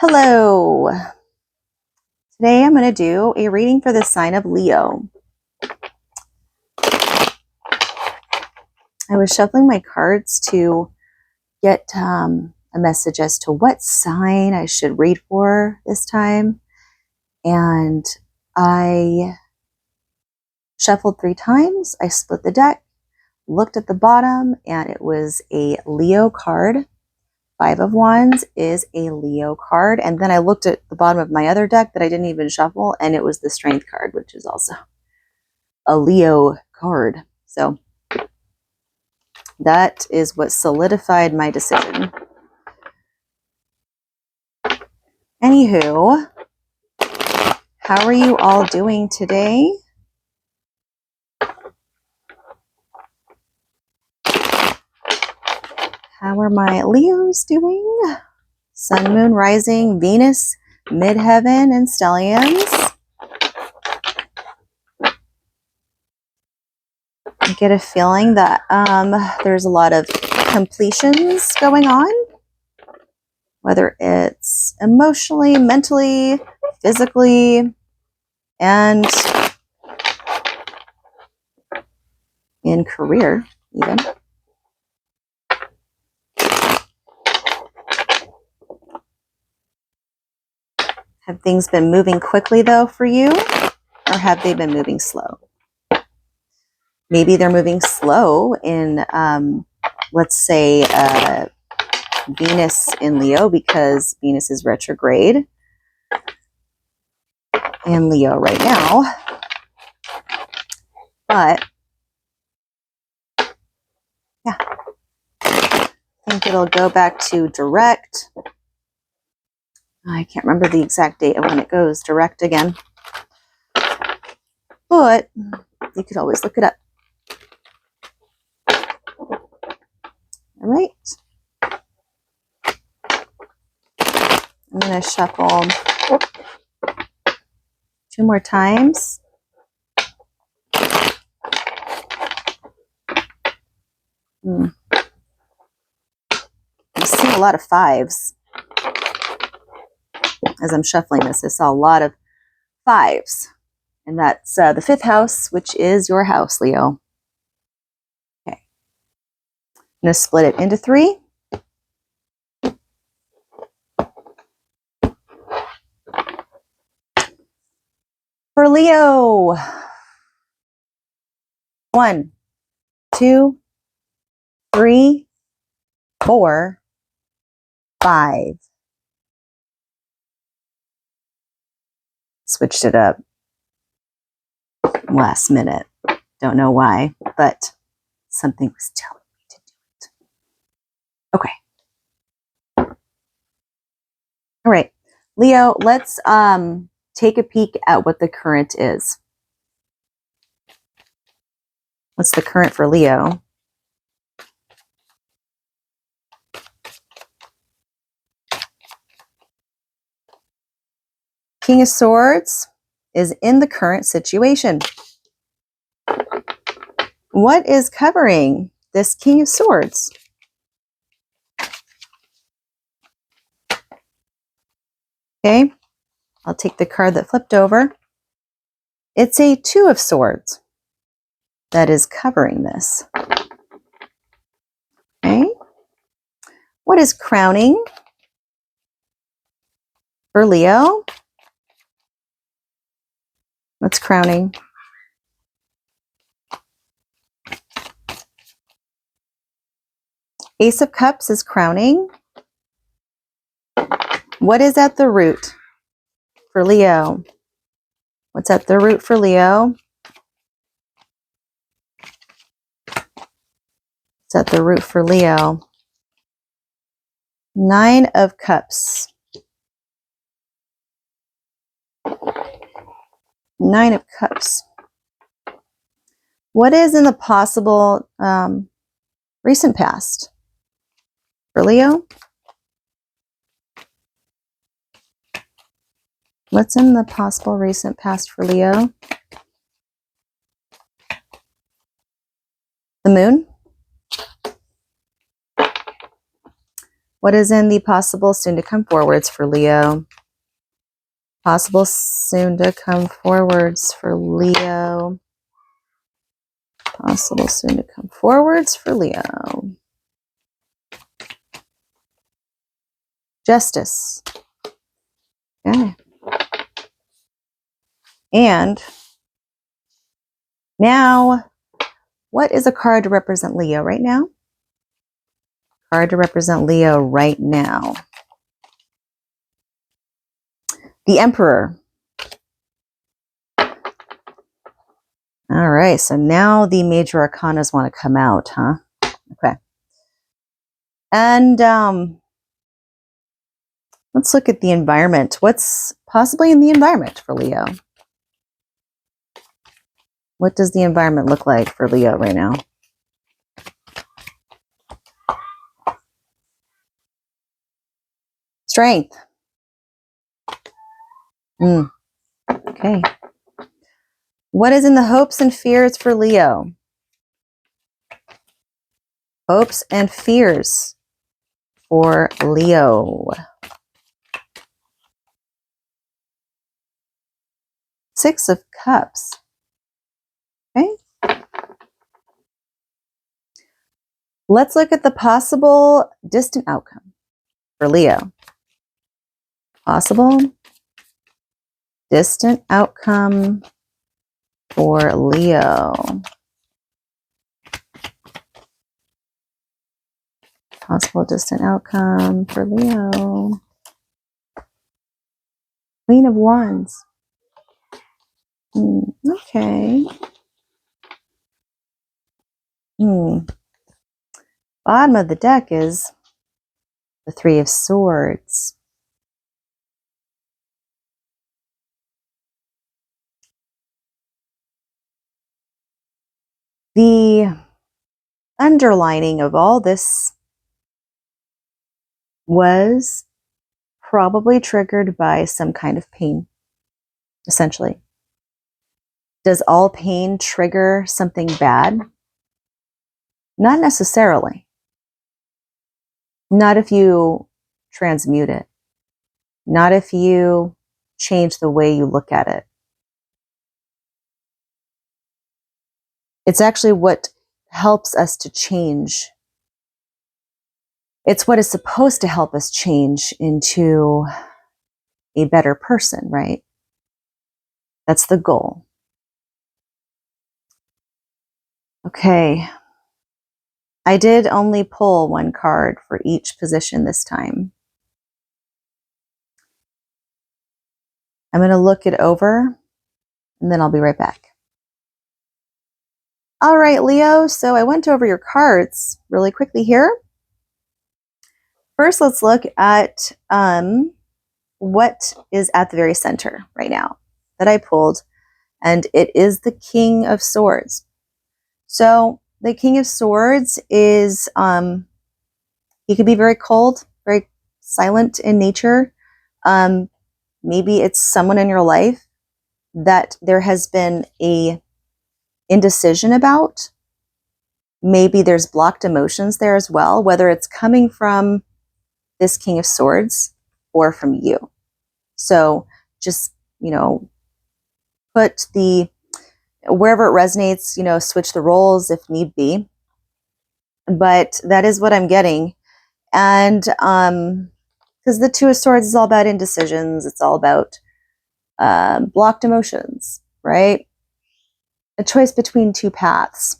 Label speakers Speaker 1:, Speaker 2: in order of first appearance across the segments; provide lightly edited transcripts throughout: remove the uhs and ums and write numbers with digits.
Speaker 1: Hello. Today I'm going to do a reading for the sign of Leo. I was shuffling my cards to get a message as to what sign I should read for this time. And I shuffled 3 times. I split the deck, looked at the bottom, and it was a Leo card. 5 of Wands is a Leo card. And then I looked at the bottom of my other deck that I didn't even shuffle, and it was the Strength card, which is also a Leo card. So that is what solidified my decision. Anywho, how are you all doing today? How are my Leos doing? Sun, Moon, Rising, Venus, Midheaven, and Stelliums. I get a feeling that there's a lot of completions going on, whether it's emotionally, mentally, physically, and in career even. Have things been moving quickly though for you, or have they been moving slow? Maybe they're moving slow in, let's say, Venus in Leo, because Venus is retrograde in Leo right now. But yeah, I think it'll go back to direct. I can't remember the exact date of when it goes direct again, but you could always look it up. All right. I'm going to shuffle 2 more times. I'm seeing a lot of 5s. As I'm shuffling this, I saw a lot of 5s. And that's the 5th house, which is your house, Leo. Okay. I'm going to split it into 3. For Leo, 1, 2, 3, 4, 5. Switched it up last minute. Don't know why, but something was telling me to do it. Okay. All right, Leo, let's take a peek at what the current is. What's the current for Leo? King of Swords is in the current situation. What is covering this King of Swords? Okay, I'll take the card that flipped over. It's a 2 of Swords that is covering this. Okay, what is crowning for Leo? What's crowning? Ace of Cups is crowning. What is at the root for Leo? What's at the root for Leo? What's at the root for Leo? 9 of Cups. 9 of Cups. What is in the possible recent past for Leo? What's in the possible recent past for Leo? The Moon. What is in the possible soon to come forwards for Leo? Possible soon to come forwards for Leo. Possible soon to come forwards for Leo. Justice. Okay. And now, what is a card to represent Leo right now? Card to represent Leo right now. The Emperor. All right, so now the major arcanas want to come out, huh? Okay. And let's look at the environment. What's possibly in the environment for Leo? What does the environment look like for Leo right now? Strength. Okay. What is in the hopes and fears for Leo? Hopes and fears for Leo. 6 of Cups. Okay. Let's look at the possible distant outcome for Leo. Possible distant outcome for Leo. Possible distant outcome for Leo. Queen of Wands. Okay. Bottom of the deck is the 3 of Swords. The underlining of all this was probably triggered by some kind of pain, essentially. Does all pain trigger something bad? Not necessarily. Not if you transmute it. Not if you change the way you look at it. It's actually what helps us to change. It's what is supposed to help us change into a better person, right? That's the goal. Okay. I did only pull 1 card for each position this time. I'm going to look it over and then I'll be right back. All right, Leo. So I went over your cards really quickly here. First, let's look at what is at the very center right now that I pulled. And it is the King of Swords. So the King of Swords is, he could be very cold, very silent in nature. Maybe it's someone in your life that there has been a indecision about. Maybe there's blocked emotions there as well, whether it's coming from this King of Swords or from you. So just, put wherever it resonates, switch the roles if need be. But that is what I'm getting. And because the 2 of Swords is all about indecisions, it's all about blocked emotions, right? A choice between 2 paths.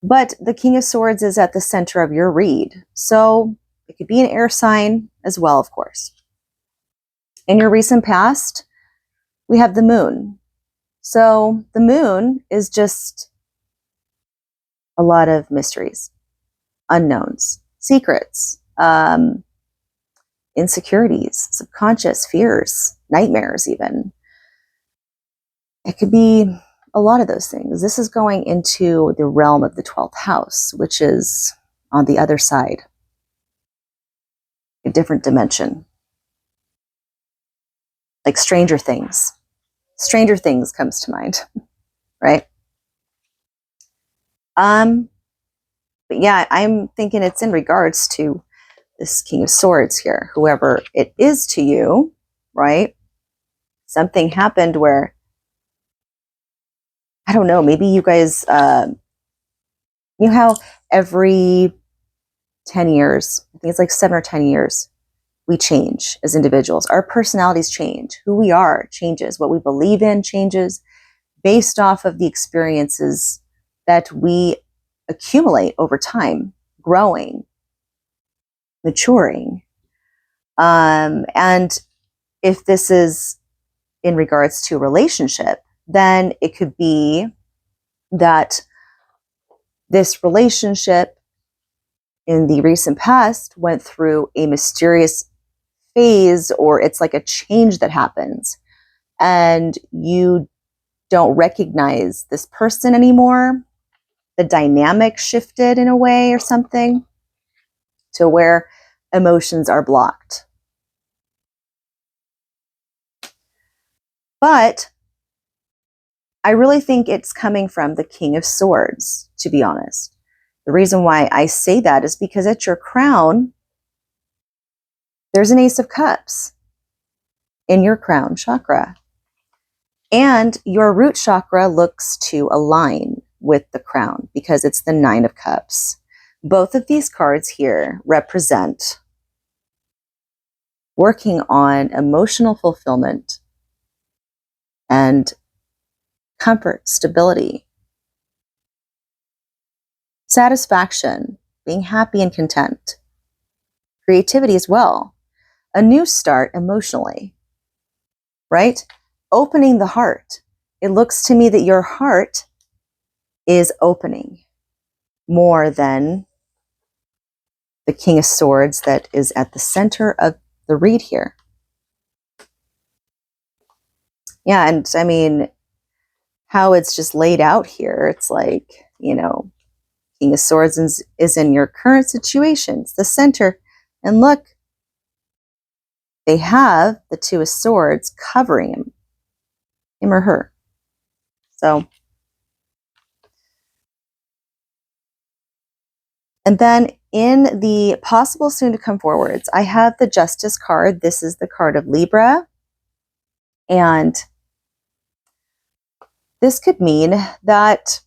Speaker 1: But the King of Swords is at the center of your read. So it could be an air sign as well, of course. In your recent past, we have the Moon. So the Moon is just a lot of mysteries, unknowns, secrets, insecurities, subconscious fears, nightmares even. It could be a lot of those things. This is going into the realm of the 12th house, which is on the other side, a different dimension. Like Stranger Things. Stranger Things comes to mind, right? But yeah, I'm thinking it's in regards to this King of Swords here, whoever it is to you, right? Something happened where, I don't know, maybe you guys, you know how every 10 years, I think it's like 7 or 10 years, we change as individuals. Our personalities change. Who we are changes. What we believe in changes based off of the experiences that we accumulate over time, growing, maturing. And if this is in regards to a relationship, then it could be that this relationship in the recent past went through a mysterious phase, or it's like a change that happens and you don't recognize this person anymore. The dynamic shifted in a way or something to where emotions are blocked. But I really think it's coming from the King of Swords, to be honest. The reason why I say that is because at your crown, there's an Ace of Cups in your crown chakra. And your root chakra looks to align with the crown because it's the Nine of Cups. Both of these cards here represent working on emotional fulfillment and comfort, stability, satisfaction, being happy and content, creativity as well, a new start emotionally, right? Opening the heart. It looks to me that your heart is opening more than the King of Swords that is at the center of the read here. Yeah, and I mean, how it's just laid out here, it's like, you know, King of Swords is in your current situation. It's the center. And look, they have the Two of Swords covering him or her. So, and then in the possible soon to come forwards, I have the Justice card. This is the card of Libra. And this could mean that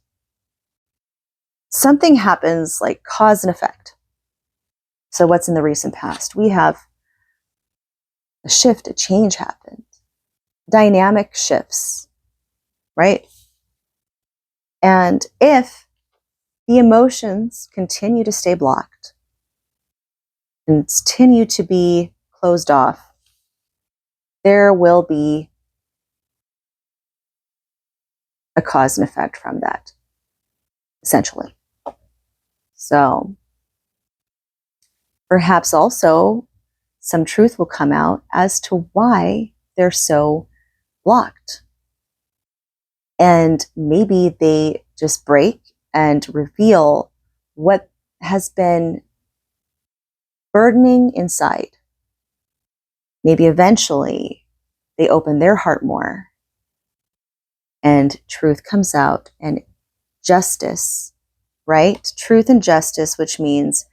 Speaker 1: something happens like cause and effect. So what's in the recent past? We have a shift, a change happened. Dynamic shifts, right? And if the emotions continue to stay blocked and continue to be closed off, there will be a cause and effect from that, essentially. So perhaps also some truth will come out as to why they're so blocked. And maybe they just break and reveal what has been burdening inside. Maybe eventually they open their heart more and truth comes out and justice, right? Truth and justice, which means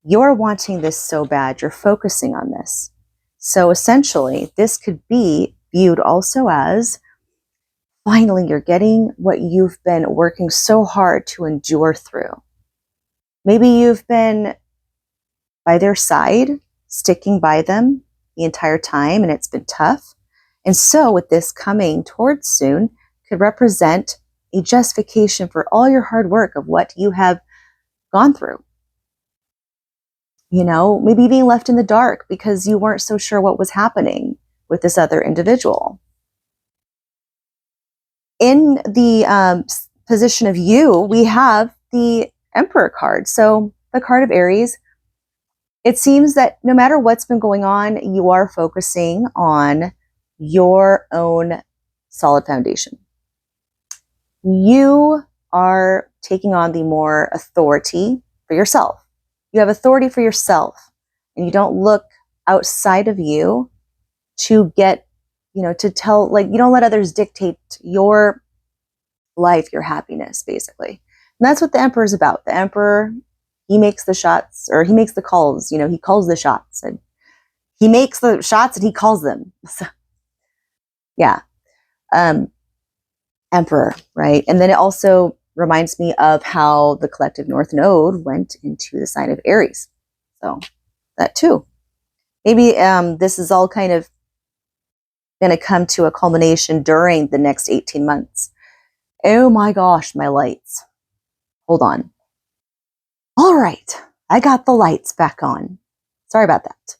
Speaker 1: you're wanting this so bad, you're focusing on this. So essentially, this could be viewed also as finally you're getting what you've been working so hard to endure through. Maybe you've been by their side, sticking by them the entire time, and it's been tough. And so with this coming towards soon, could represent a justification for all your hard work of what you have gone through. You know, maybe being left in the dark because you weren't so sure what was happening with this other individual. In the position of you, we have the Emperor card. So the card of Aries, it seems that no matter what's been going on, you are focusing on your own solid foundation. You are taking on the more authority for yourself. You have authority for yourself, and you don't look outside of you to get, you know, to tell, like, you don't let others dictate your life, your happiness, basically. And that's what the Emperor is about. The Emperor he makes the shots, or he makes the calls, you know, he calls the shots, and he makes the shots and he calls them. So, yeah. Emperor, right? And then it also reminds me of how the collective North Node went into the sign of Aries. So that too. Maybe this is all kind of going to come to a culmination during the next 18 months. Oh my gosh, my lights. Hold on. All right, I got the lights back on. Sorry about that.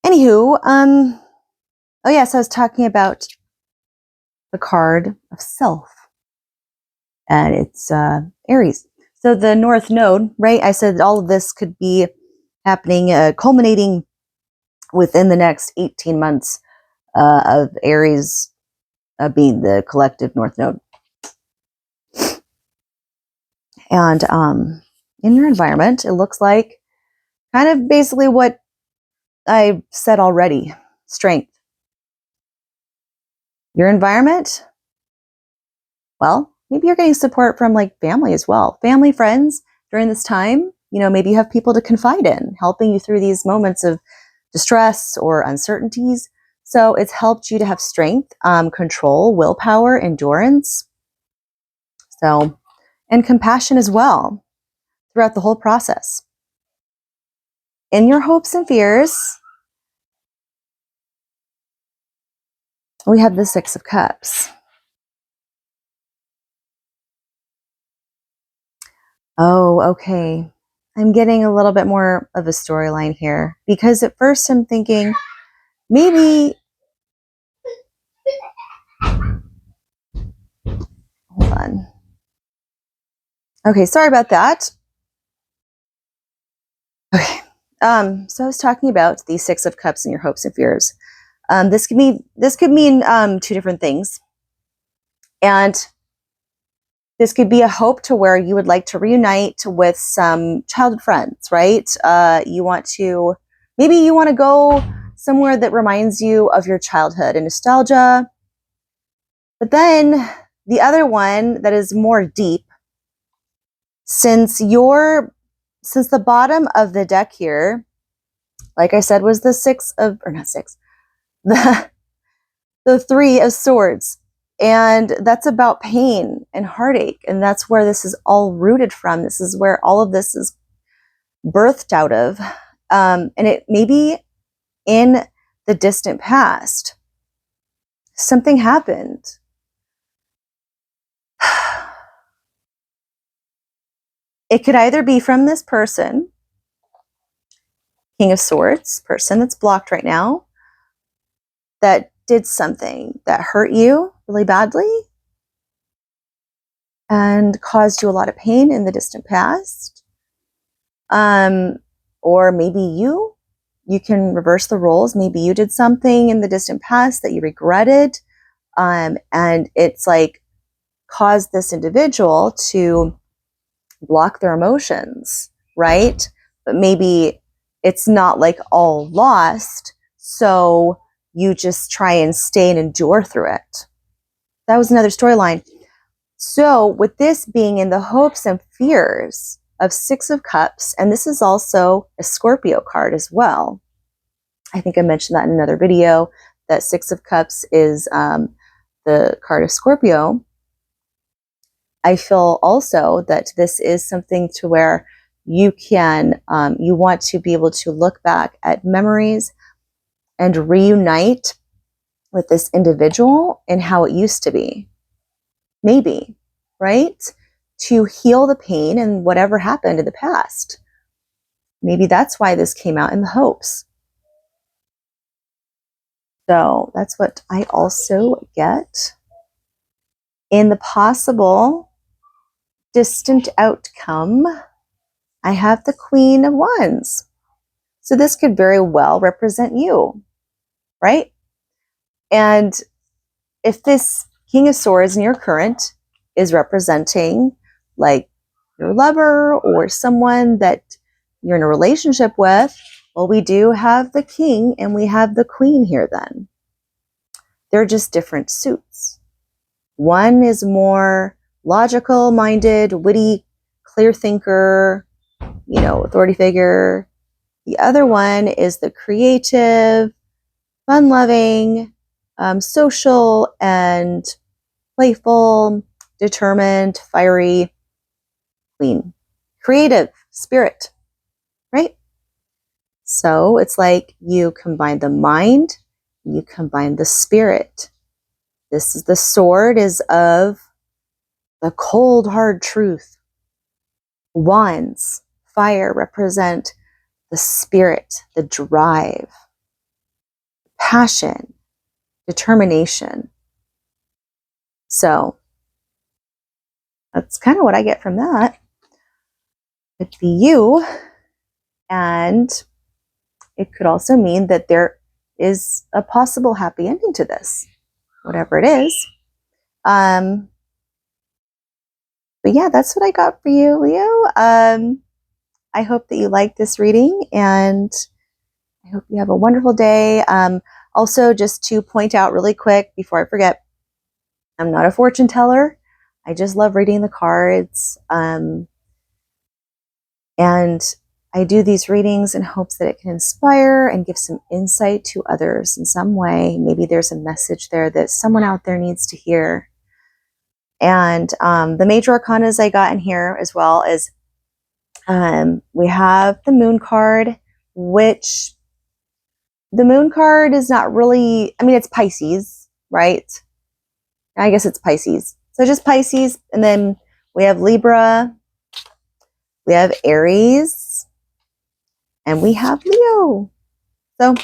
Speaker 1: Anywho, oh yes, I was talking about the card of self, and it's Aries. So the North Node, right? I said all of this could be happening, culminating within the next 18 months of Aries being the collective North Node. And in your environment, it looks like kind of basically what I said already, strength. Your environment, well, maybe you're getting support from like family as well. Family, friends during this time, you know, maybe you have people to confide in, helping you through these moments of distress or uncertainties. So it's helped you to have strength, control, willpower, endurance. So, and compassion as well throughout the whole process. In your hopes and fears, we have the Six of Cups. Oh, okay. I'm getting a little bit more of a storyline here, because at first I'm thinking maybe, hold on. Okay, sorry about that. Okay. So I was talking about the Six of Cups and your hopes and fears. This could mean two different things. And this could be a hope to where you would like to reunite with some childhood friends, right? You want to go somewhere that reminds you of your childhood and nostalgia. But then the other one that is more deep, since the bottom of the deck here, like I said, was the the Three of Swords. And that's about pain and heartache. And that's where this is all rooted from. This is where all of this is birthed out of. And it may be in the distant past. Something happened. It could either be from this person, King of Swords, person that's blocked right now, that did something that hurt you really badly and caused you a lot of pain in the distant past. Or maybe you can reverse the roles. Maybe you did something in the distant past that you regretted, and it's like caused this individual to block their emotions, right? But maybe it's not like all lost, so you just try and stay and endure through it. That was another storyline. So with this being in the hopes and fears of Six of Cups, and this is also a Scorpio card as well. I think I mentioned that in another video, that Six of Cups is the card of Scorpio. I feel also that this is something to where you can, you want to be able to look back at memories and reunite with this individual and how it used to be. Maybe, right? To heal the pain and whatever happened in the past. Maybe that's why this came out in the hopes. So that's what I also get. In the possible distant outcome, I have the Queen of Wands. So this could very well represent you, right? And if this King of Swords in your current is representing like your lover or someone that you're in a relationship with, well, we do have the King and we have the Queen here then. They're just different suits. One is more logical minded, witty, clear thinker, authority figure. The other one is the creative, fun-loving, social, and playful, determined, fiery, queen. Creative spirit, right? So it's like you combine the mind, you combine the spirit. This is the sword is of the cold, hard truth. Wands, fire, represent the spirit, the drive, passion, determination. So that's kind of what I get from that. It'd be you. And it could also mean that there is a possible happy ending to this, whatever it is. But yeah, that's what I got for you, Leo. I hope that you like this reading, and I hope you have a wonderful day. Also, just to point out really quick before I forget, I'm not a fortune teller. I just love reading the cards. And I do these readings in hopes that it can inspire and give some insight to others in some way. Maybe there's a message there that someone out there needs to hear. And the major arcanas I got in here as well is we have the moon card, which the moon card is not really, it's Pisces, right? I guess it's Pisces. So just Pisces. And then we have Libra, we have Aries, and we have Leo. So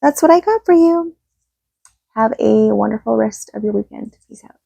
Speaker 1: that's what I got for you. Have a wonderful rest of your weekend. Peace out.